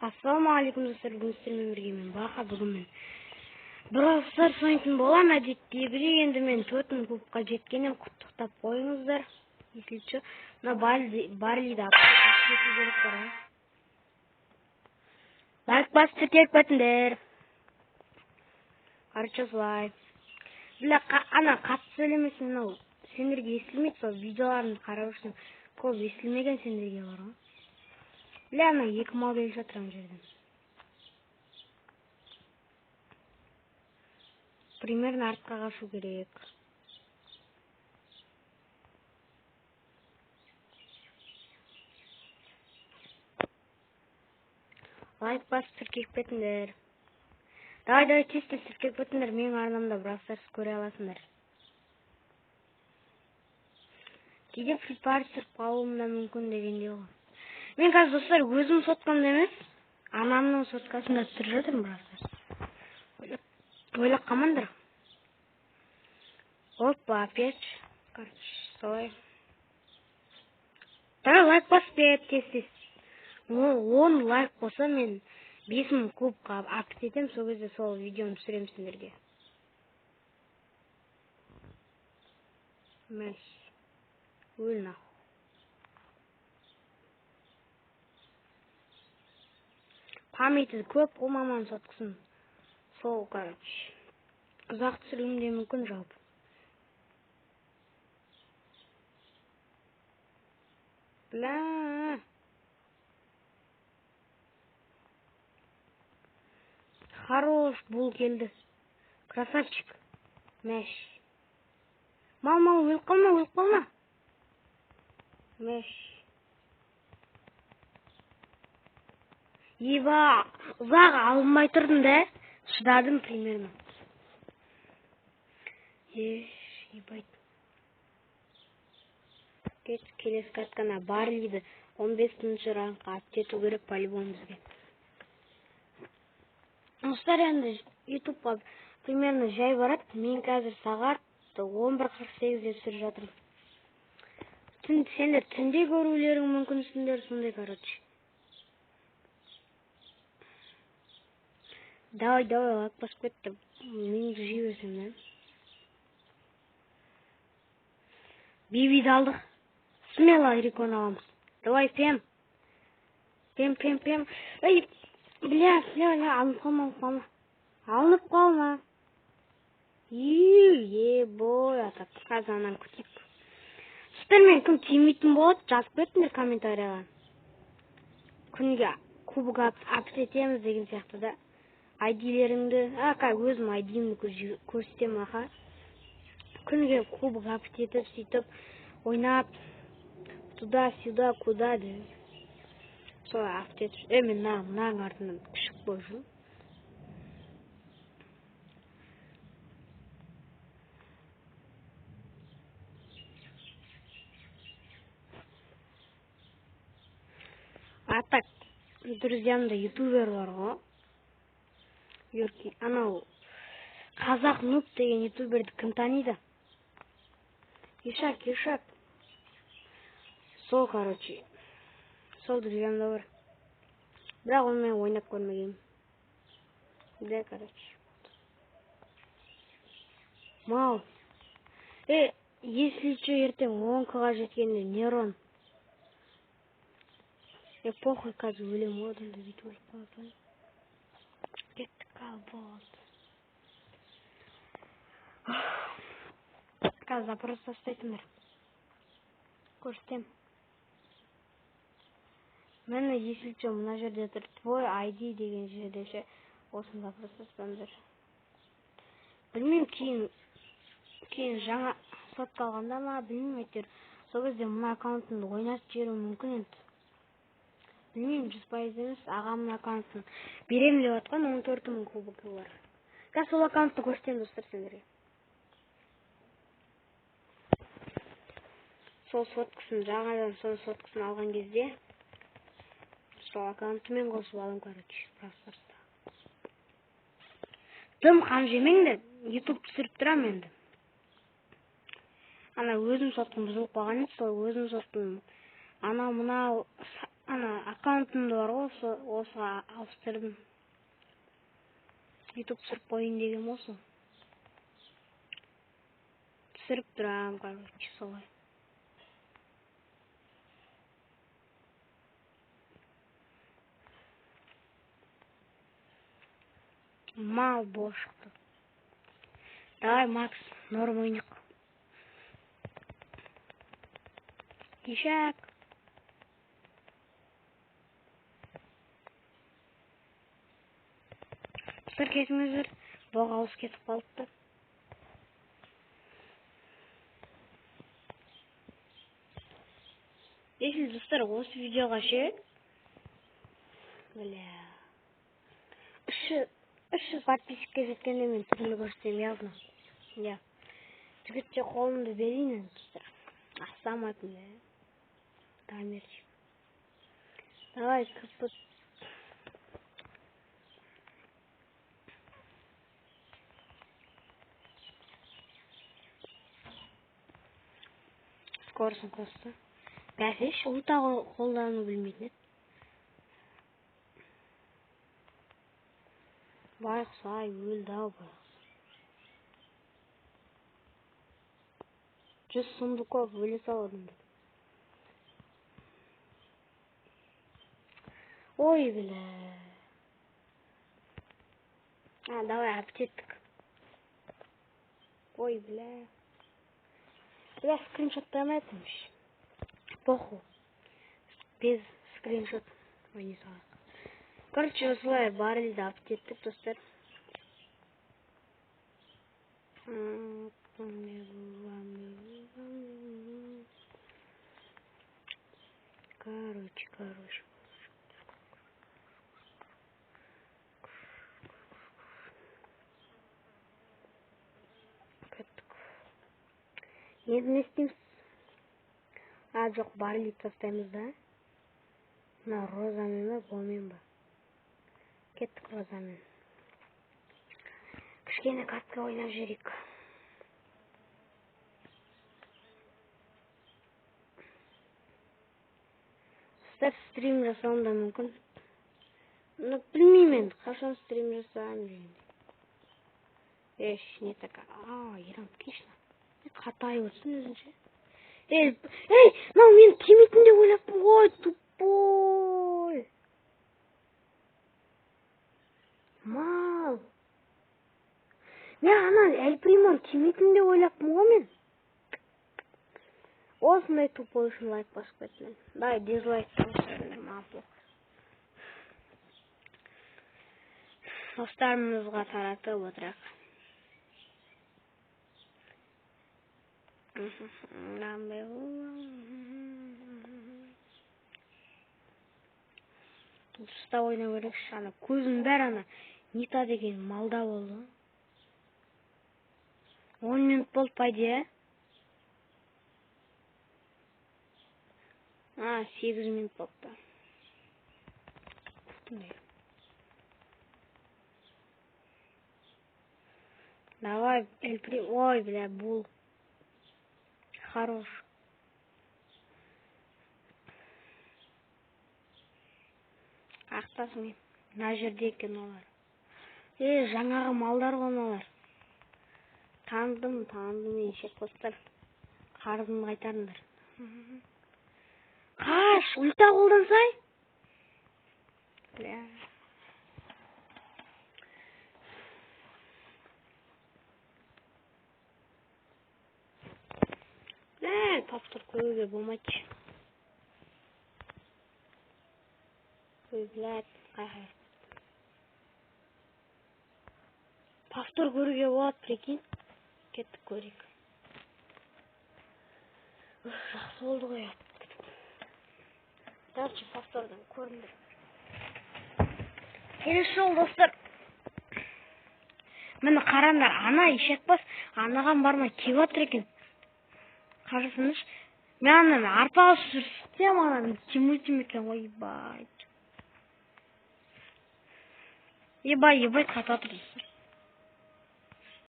Ассалаумағалейкум достар, бүгін сіздермен бірге мен Баха. Бүгін мен Brawl Stars ойнайтын болам. Әдеттегідей енді мен 4 кубқа жеткенім, құттықтап қойыңыздар. Есілші, мына Барлиді апсету керек бар. Лайк басып кетіп кетіңдер. Қарчы солай. Біле ана қатты сөйлемесін, мынау сендерге естілмейді, сол видеоларын қарау үшін көп естілмеген сендерге бар ғой. Біле ана 2 мал келіп жатыр ана жерден. Примерно артқа қашу керек. Лайк басып сіркеп кетіңдер. Давай тез сіркеп кетіңдер, менің арнамда Brawl Stars көре аласыңдар. Кейде Free Fire сырып қалуым да мүмкін дегенде ғой. Мен қазір достар өзім соткамда емес, анамның соткасында тұрып жатырмын Brawl Stars. Ойлап қалмаңдар. Опа, опять. Солай. Давай лайк басып кет, тез. 10 лайк болса мен 5000 кубқа апсетем, сол кезде сол видеоны түсіремін сендерге. Мәш. Өл нахуй. Памяті көп қой маманың соткасын. Сол, короче. Ұзақ түсіруім де мүмкін жалпы. Бля. Хорош, бұл келді. Красавчик. Мәш. Мал, өліп қалма. Мәш. Еба, ұзақ алынбай тұрдым да, шыдадым примерно. Ебайт. Келесі каткана Барлиді 15-ші ранққа апсету керек по-любому бізге. Достар, енді ютубқа примерно жай барады. Мен қазір сағат 11:48-де түсіріп жатырмын. Сендер түнде көрулерің мүмкінсіңдер, сондай, короче. Давай, лайк басып кетті. Мен жей берсем, да. Бибиді алдық. Смело рекон аламыз. Давай, пем. Эй, бля, алынып қалма. Ебой, атап. Қазанан күтіп. Сіздермен күн тимейтін болады, жазып кетіңдер комментарияға. Күнге кубок апсетеміз деген сияқты да. Айдилеріңді, өзім айдиімді көрсетем аха. Күнге кубок апсетіп, сөйтіп, ойнап, туда-сюда, куда де. Сол апсетіп, мен мынаң артынан күшік бойжу. А так, друзьямда ютубер бар ғой. Анау қазақ нуб деген ютуберді кім таниды? Ешак. Сол, короче. Сол друзьямда бар. Бірақ онымен ойнап көрмегенмін. Да, короче. Мау. Если че ертең 10-ға жеткенде нейрон. Похуй, қазір өлем одымды бүйтіп өліп қалады. Кеттік қал болды. Қазір запрос тастайтындар. Көрсетем. Мені есілчі мұна жерде тұр. Твой ID деген жерде ше. Осын запрос тастаңдар. Білмейм, кейін жаңа сот қалғанда ма, білмейм әйтеуір. Сол кезде мұна аккаунтымды ойнатып жіберу мүмкін енді. Білмейм, 100% емес, ағамның аккаунтын берем деп жатқан 14.000 кубокі бар. Қазір сол аккаунтты көрсетем достар сендерге. Сол соткасын, жаңадан сол соткасын алған кезде сол аккаунтымен қосып алым, короче, Brawl Stars'та. Тым қам жемеңдер, YouTube түсіріп тұрам енді. Ана өзім соткым бұзылып қалған еді, сол өзім соткым ана ана аккаунтымда бар ғой, осыға ауыстырдым. YouTube түсіріп қойын деген осы. Түсіріп тұрам, короче, солай. Мал бошықты. Давай, Макс, норм ойнық. Кешак. Бір кетіңіздер, боқ ауыз кетіп қалыпты. Если достар, осы видеоға ше, бля, 300 подписчикке жеткенде мен түрлі көрсетем, ясно? Я. Жігітше қолымды берейін, достар. Астаматын, бля. Камерчик. Давай, кірпіт. Скорсын қосты. Бәсеш, ұлта қолдану білмейтін еді. Байқсай, өлді ау байқсай. 100 сундуков өлі саладым. Ой, бля. Давай, аптеттік. Ой, бля. Я скриншоттан этимш. Похуй. Без скриншот. Ой, не знаю. Короче, осылай барылды аптеттік, достар. Короче. Енді не істейміз? Жоқ, барылды тастаймыз да. Мына розамен ба, болмен ба? Кеттік розамен. Кішкене катка ойнап жүрейік. Достар, стрим жасауым да мүмкін. Но білмеймін, қашан стрим жасауым жеймін. Не така. Ерам, отлично. Қатай өтсін өзінше. Эй, мынау мен тимейтін деп ойлаппын ғой, тупой. Мал. Мен анан Эль Примон тимейтін деп ойлаппын ғой мен. Осындай тупой үшін лайк басып кетсін. Дай, дизлайк басып мапыл. Достарымызға таратып отырақ. Дұрыста ойна көрек шана. Көзім бәр ана Нита деген малда болды. 10 минут болды пайде. 8 минут болды. Давай, ой, бля, бул. Хорош. Ақтасың, мына жерде екен олар. Жаңағы малдар ғоналар. Таныдым, ешек қостар. Қарызын қайтарыңдар. Қаш, ульта қолдансай? Бля. Повтор көруге болмайды. Ой, блядь, қайқай. Повтор көруге болады, прикинь. Кеттік көрейік. Жақсы болды ғой. Дәрші повтордан көріндір. Келесі жол, достар. Мені қарандар, ана ешек бас, анаған бармай кеп отыр екен. Қарасыныш, мен ананы арпаға сүрсем, ананы тимультим екен ғой, ебай. Ебай, қата тұрдысыр.